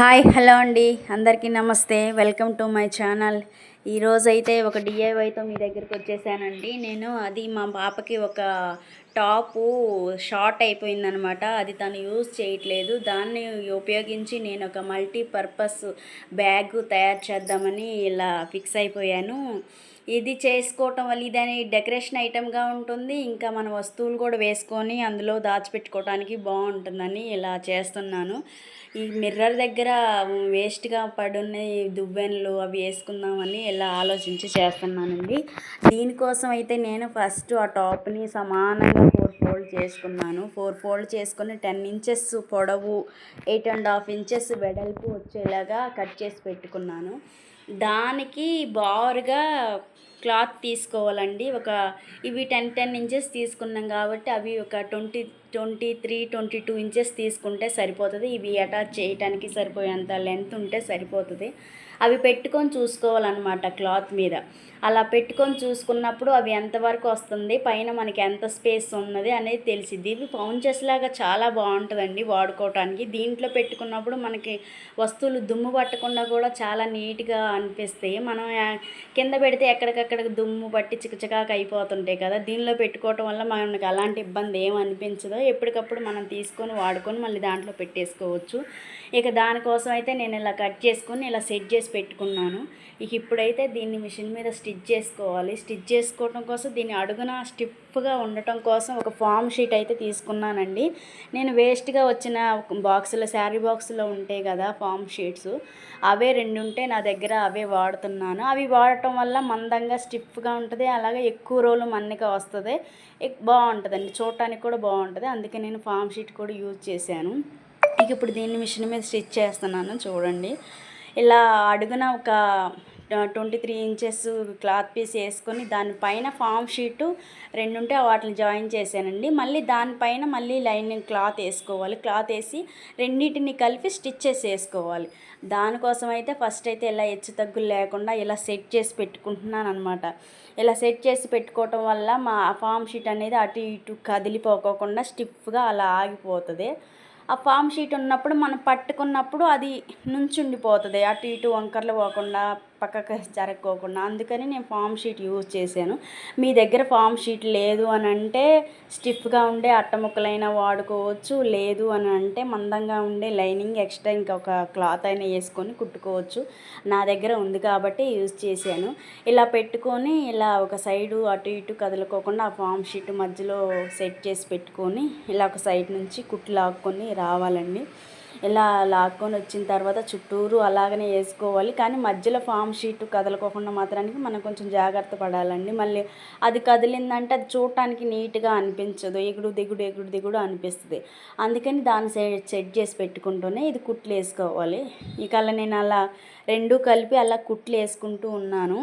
Hi hello అండి, అందరికీ నమస్తే. Welcome to my channel. ఈరోజైతే ఒక డిఐవైతో మీ దగ్గరికి వచ్చేసానండి. అది మా పాపకి ఒక టాపు షార్ట్ అయిపోయిందనమాట. అది తను యూజ్ చేయట్లేదు. దాన్ని ఉపయోగించి నేను ఒక మల్టీపర్పస్ బ్యాగ్ తయారు చేద్దామని ఇలా ఫిక్స్ అయిపోయాను. ఇది చేసుకోవటం వల్ల ఇదని డెకరేషన్ ఐటెంగా ఉంటుంది. ఇంకా మన వస్తువులు కూడా వేసుకొని అందులో దాచిపెట్టుకోవడానికి బాగుంటుందని ఇలా చేస్తున్నాను. ఈ మిర్రర్ దగ్గర వేస్ట్గా పడున్న దువ్వెనలు అవి వేసుకుందామని ఇలా ఆలోచించి చేస్తున్నానండి. దీనికోసం అయితే నేను ఫస్ట్ ఆ టాప్ని సమానంగా 4 ఫోల్డ్ చేసుకున్నాను. 4 ఫోల్డ్ చేసుకొని 10 ఇంచెస్ పొడవు, 8.5 ఇంచెస్ వెడల్పు వచ్చేలాగా కట్ చేసి పెట్టుకున్నాను. దానికి బారుగా క్లాత్ తీసుకోవాలండి. ఇవి 10 ఇంచెస్ తీసుకున్నాం కాబట్టి అవి ఒక 23-22 ఇంచెస్ తీసుకుంటే సరిపోతుంది. ఇవి అటాచ్ చేయడానికి సరిపోయేంత లెంత్ ఉంటే సరిపోతుంది. అవి పెట్టుకొని చూసుకోవాలన్నమాట క్లాత్ మీద. అలా పెట్టుకొని చూసుకున్నప్పుడు అవి ఎంతవరకు వస్తుంది, పైన మనకి ఎంత స్పేస్ ఉన్నది అనేది తెలిసిద్ది. ఇవి పౌంచెస్ లాగా చాలా బాగుంటుందండి వాడుకోవటానికి. దీంట్లో పెట్టుకున్నప్పుడు మనకి వస్తువులు దుమ్ము పట్టకుండా కూడా చాలా నీట్గా అనిపిస్తాయి. మనం కింద పెడితే ఎక్కడికక్కడ దుమ్ము పట్టి చికచికాకు అయిపోతుంటాయి కదా. దీనిలో పెట్టుకోవటం వల్ల మనకి అలాంటి ఇబ్బంది ఏం అనిపించదు. ఎప్పటికప్పుడు మనం తీసుకొని వాడుకొని మళ్ళీ దాంట్లో పెట్టేసుకోవచ్చు. ఇక దానికోసం అయితే నేను ఇలా కట్ చేసుకొని ఇలా సెట్ చేసి పెట్టుకున్నాను. ఇప్పుడైతే దీన్ని మిషన్ మీద స్టిచ్ చేసుకోవాలి. స్టిచ్ చేసుకోవడం కోసం దీని అడుగున స్టిఫ్గా ఉండటం కోసం ఒక ఫామ్ షీట్ అయితే తీసుకున్నానండి. నేను వేస్ట్గా వచ్చిన బాక్సులో, శారీ బాక్సులో ఉంటాయి కదా ఫామ్ షీట్స్, అవే 2 ఉంటే నా దగ్గర అవే వాడుతున్నాను. అవి వాడటం వల్ల మందంగా స్టిఫ్గా ఉంటుంది, అలాగే ఎక్కువ రోజులు మన్నిక వస్తుంది, బాగుంటుందండి, చూడటానికి కూడా బాగుంటుంది. అందుకే నేను ఫామ్ షీట్ కూడా యూజ్ చేశాను. ఇప్పుడు దీన్ని మిషన్ మీద స్టిచ్ చేస్తున్నాను చూడండి. ఇలా అడుగున ఒక 23 ఇంచెస్ క్లాత్ పీస్ వేసుకొని దానిపైన ఫామ్ షీటు 2 ఉంటే వాటిని జాయిన్ చేశానండి. మళ్ళీ దానిపైన మళ్ళీ లైనింగ్ క్లాత్ వేసుకోవాలి. క్లాత్ వేసి రెండింటిని కలిపి స్టిచ్చెస్ వేసుకోవాలి. దానికోసం అయితే ఫస్ట్ అయితే ఇలా హెచ్చు తగ్గులు లేకుండా ఇలా సెట్ చేసి పెట్టుకుంటున్నాను అనమాట. ఇలా సెట్ చేసి పెట్టుకోవటం వల్ల మా ఫామ్ షీట్ అనేది అటు ఇటు కదిలిపోకోకుండా స్టిఫ్గా అలా ఆగిపోతుంది. ఆ ఫామ్ షీట్ ఉన్నప్పుడు మనం పట్టుకున్నప్పుడు అది నుంచుండిపోతుంది, అటు ఇటు వంకర్లు పోకుండా పక్కకు జరగకోకుండా. అందుకని నేను ఫామ్ షీట్ యూజ్ చేశాను. మీ దగ్గర ఫామ్ షీట్ లేదు అని అంటే స్టిఫ్గా ఉండే అట్టముక్కలైనా వాడుకోవచ్చు. లేదు అని అంటే మందంగా ఉండే లైనింగ్ ఎక్స్ట్రా ఇంకొక క్లాత్ అయినా వేసుకొని కుట్టుకోవచ్చు. నా దగ్గర ఉంది కాబట్టి యూజ్ చేశాను. ఇలా పెట్టుకొని ఇలా ఒక సైడు అటు ఇటు కదులుకోకుండా ఆ ఫామ్ షీట్ మధ్యలో సెట్ చేసి పెట్టుకొని ఇలా ఒక సైడ్ నుంచి కుట్లు లాక్కొని రావాలండి. ఇలా లాక్కొని వచ్చిన తర్వాత చుట్టూరు అలాగనే వేసుకోవాలి. కానీ మధ్యలో ఫామ్ షీట్ కదలకోకుండా మాత్రానికి మనం కొంచెం జాగ్రత్త పడాలండి. మళ్ళీ అది కదిలిందంటే అది చూడటానికి నీట్గా అనిపించదు, ఎగుడు దిగుడు అనిపిస్తుంది. అందుకని దాన్ని సెట్ చేసి పెట్టుకుంటూనే ఇది కుట్లు వేసుకోవాలి. ఇక అలా నేను అలా 2 కలిపి అలా కుట్లు వేసుకుంటూ ఉన్నాను.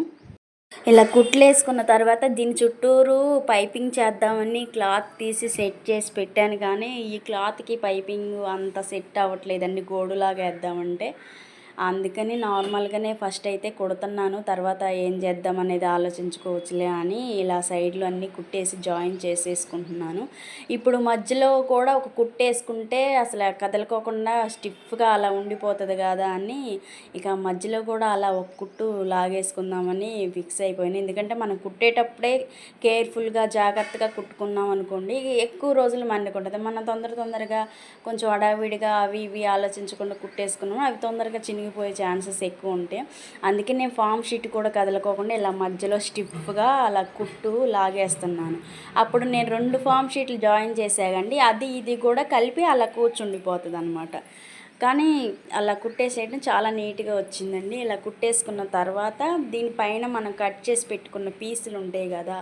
ఇలా కుట్లు వేసుకున్న తర్వాత దీని చుట్టూరు పైపింగ్ చేద్దామని క్లాత్ తీసి సెట్ చేసి పెట్టాను. కానీ ఈ క్లాత్కి పైపింగ్ అంత సెట్ అవ్వట్లేదండి గోడులాగా వేద్దామంటే. అందుకని నార్మల్గానే ఫస్ట్ అయితే కుడుతున్నాను, తర్వాత ఏం చేద్దాం అనేది ఆలోచించుకోవచ్చులే అని ఇలా సైడ్లు అన్నీ కుట్టేసి జాయిన్ చేసేసుకుంటున్నాను. ఇప్పుడు మధ్యలో కూడా ఒక కుట్టేసుకుంటే అసలు కదలుకోకుండా స్టిఫ్గా అలా ఉండిపోతుంది కదా అని ఇక మధ్యలో కూడా అలా ఒక కుట్టు లాగేసుకుందామని ఫిక్స్ అయిపోయింది. ఎందుకంటే మనం కుట్టేటప్పుడే కేర్ఫుల్గా జాగ్రత్తగా కుట్టుకున్నాం అనుకోండి ఎక్కువ రోజులు మన్నుకుంటుంది. మనం తొందరగా కొంచెం హడావిడిగా అవి ఇవి ఆలోచించకుండా కుట్టేసుకున్నాము, అవి తొందరగా చినిగిపోయే ఛాన్సెస్ ఎక్కువ ఉంటాయి. అందుకే నేను ఫామ్ షీట్ కూడా కదలకోకుండా ఇలా మధ్యలో స్టిఫ్గా అలా కుట్టు లాగేస్తున్నాను. అప్పుడు నేను 2 ఫామ్ షీట్లు జాయిన్ చేసాకండి, అది ఇది కూడా కలిపి అలా కూర్చుండిపోతుంది అనమాట. కానీ అలా కుట్టేసేయడం చాలా నీట్గా వచ్చిందండి. ఇలా కుట్టేసుకున్న తర్వాత దీనిపైన మనం కట్ చేసి పెట్టుకున్న పీసులు ఉంటాయి కదా,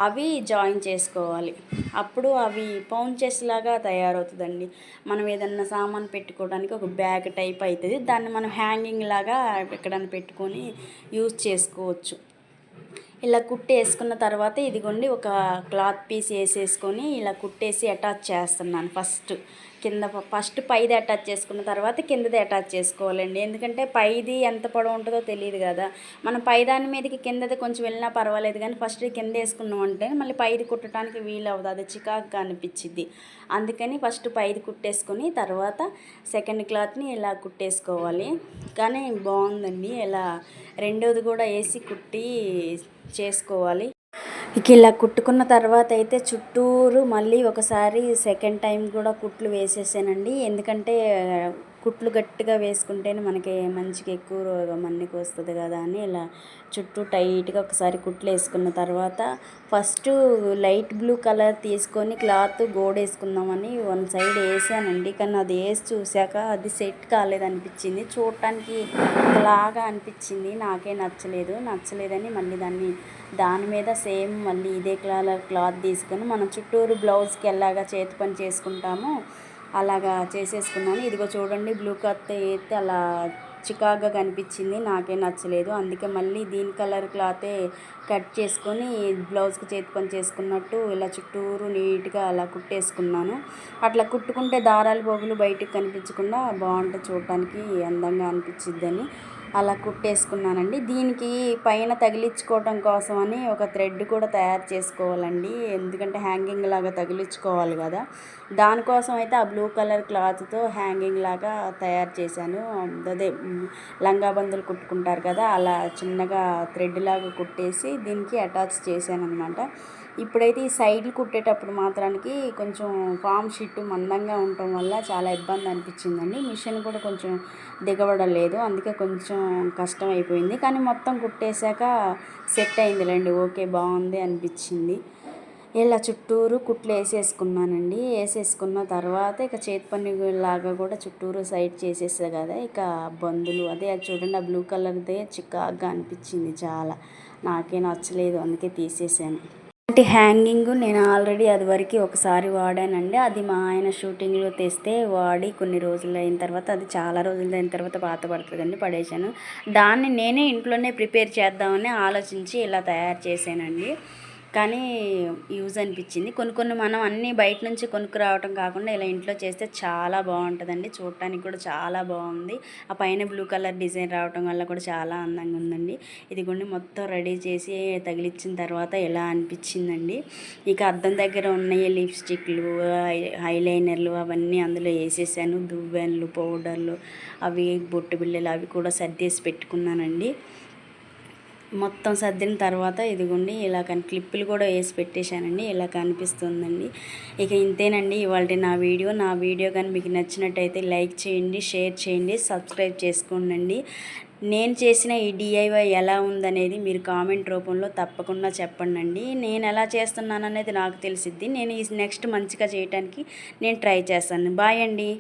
అవి జాయిన్ చేసుకోవాలి. అప్పుడు అవి పౌంచెస్ లాగా తయారవుతుందండి. మనం ఏదన్నా సామాన్ పెట్టుకోవడానికి ఒక బ్యాగ్ టైప్ అవుతుంది. దాన్ని మనం హ్యాంగింగ్ లాగా ఎక్కడైనా పెట్టుకొని యూజ్ చేసుకోవచ్చు. ఇలా కుట్టేసుకున్న తర్వాత ఇదిగోండి ఒక క్లాత్ పీస్ వేసేసుకొని ఇలా కుట్టేసి అటాచ్ చేస్తున్నాను. ఫస్ట్ పైది అటాచ్ చేసుకున్న తర్వాత కిందది అటాచ్ చేసుకోవాలండి. ఎందుకంటే పైది ఎంత పొడవు ఉంటుందో తెలియదు కదా. మనం పైదాని మీదకి కిందది కొంచెం వెళ్ళినా పర్వాలేదు, కానీ ఫస్ట్ కింద వేసుకున్నామంటే మళ్ళీ పైది కుట్టడానికి వీలు అవ్వదు, అది చికాకుగా అనిపించిద్ది. అందుకని ఫస్ట్ పైది కుట్టేసుకొని తర్వాత సెకండ్ క్లాత్ని ఇలా కుట్టేసుకోవాలి. కానీ బాగుందండి, ఇలా రెండోది కూడా వేసి కుట్టి చేసుకోవాలి. ఇక ఇలా కుట్టుకున్న తర్వాత అయితే చుట్టూరు మళ్ళీ ఒకసారి సెకండ్ టైం కూడా కుట్లు వేసేసానండి. ఎందుకంటే కుట్లు గట్టిగా వేసుకుంటేనే మనకి మంచిగా ఎక్కువ మన్నికి వస్తుంది కదా అని ఇలా చుట్టూ టైట్గా ఒకసారి కుట్లు వేసుకున్న తర్వాత ఫస్ట్ లైట్ బ్లూ కలర్ తీసుకొని క్లాత్ గోడేసుకుందామని వన్ సైడ్ వేసానండి. కానీ అది వేసి చూశాక అది సెట్ కాలేదనిపించింది, చూడటానికి లాగా అనిపించింది, నాకే నచ్చలేదని మళ్ళీ దాని మీద సేమ్ మళ్ళీ ఇదే క్లాత్ తీసుకొని మనం చుట్టూరు బ్లౌజ్కి ఎలాగా చేతి పని చేసుకుంటామో అలాగా చేసేసుకున్నాను. ఇదిగో చూడండి, బ్లూ క్లాత్ అయితే అలా చికాగా కనిపించింది, నాకే నచ్చలేదు. అందుకే మళ్ళీ దీని కలర్ క్లాతే కట్ చేసుకొని బ్లౌజ్కి చేతి పని చేసుకున్నట్టు ఇలా చుట్టూరు నీట్గా అలా కుట్టేసుకున్నాను. అట్లా కుట్టుకుంటే దారాలు పోగులు బయటికి కనిపించకుండా బాగుంటుంది, చూడటానికి అందంగా అనిపించిద్దని అలా కుట్టేసుకున్నానండి. దీనికి పైన తగిలించుకోవటం కోసమని ఒక థ్రెడ్ కూడా తయారు చేసుకోవాలండి, ఎందుకంటే హ్యాంగింగ్ లాగా తగిలించుకోవాలి కదా. దానికోసం అయితే ఆ బ్లూ కలర్ క్లాత్తో హ్యాంగింగ్ లాగా తయారు చేశాను. అదే లంగా బందులు కుట్టుకుంటారు కదా, అలా చిన్నగా థ్రెడ్ లాగా కుట్టేసి దీనికి అటాచ్ చేశాను అనమాట. ఇప్పుడైతే ఈ సైడ్లు కుట్టేటప్పుడు మాత్రానికి కొంచెం ఫామ్ షీట్ మందంగా ఉండటం వల్ల చాలా ఇబ్బంది అనిపించిందండి. మిషన్ కూడా కొంచెం దిగబడలేదు, అందుకే కొంచెం కష్టం అయిపోయింది. కానీ మొత్తం కుట్టేశాక సెట్ అయిందిలేండి, ఓకే బాగుంది అనిపించింది. ఇలా చుట్టూరు కుట్లు వేసేసుకున్నానండి. వేసేసుకున్న తర్వాత ఇక చేతి పని లాగా కూడా చుట్టూరు సైడ్ చేసేసా కదా. ఇక బందులు అది చూడండి, ఆ బ్లూ కలర్దే చికాగ్గా అనిపించింది చాలా, నాకే నచ్చలేదు, అందుకే తీసేసాను. హ్యాంగింగ్ నేను ఆల్రెడీ అది వరకు ఒకసారి వాడానండి. అది మా ఆయన షూటింగ్లో తెస్తే వాడి కొన్ని రోజులు అయిన తర్వాత, అది చాలా రోజులు అయిన తర్వాత పాత పడుతుందండి, పడేశాను. దాన్ని నేనే ఇంట్లోనే ప్రిపేర్ చేద్దామని ఆలోచించి ఇలా తయారు చేశానండి. కానీ యూజ్ అనిపించింది. కొన్ని మనం అన్నీ బయట నుంచి కొనుక్కురావటం కాకుండా ఇలా ఇంట్లో చేస్తే చాలా బాగుంటుందండి, చూడటానికి కూడా చాలా బాగుంది. ఆ పైన బ్లూ కలర్ డిజైన్ రావటం వల్ల కూడా చాలా అందంగా ఉందండి. ఇదిగోండి మొత్తం రెడీ చేసి తగిలించిన తర్వాత ఎలా అనిపించిందండి. ఇక అద్దం దగ్గర ఉన్నాయి లిప్స్టిక్లు, ఐలైనర్లు అవన్నీ అందులో వేసేసాను. దువ్వెనలు, పౌడర్లు, అవి బొట్టు బిళ్ళలు అవి కూడా సర్దేసి పెట్టుకున్నానండి. మొత్తం సర్దిన తర్వాత ఇదిగోండి ఇలా క్లిప్పులు కూడా వేసి పెట్టేశానండి, ఇలా కనిపిస్తుందండి. ఇక ఇంతేనండి ఇవాళ నా వీడియో కానీ మీకు నచ్చినట్టయితే లైక్ చేయండి, షేర్ చేయండి, సబ్స్క్రైబ్ చేసుకోండి. నేను చేసిన ఈ డిఐవై ఎలా ఉందనేది మీరు కామెంట్ రూపంలో తప్పకుండా చెప్పండి. నేను ఎలా చేస్తున్నాను అనేది నాకు తెలిసిద్ది. నేను ఈ నెక్స్ట్ మంచిగా చేయడానికి నేను ట్రై చేస్తాను. బాయ్ అండి.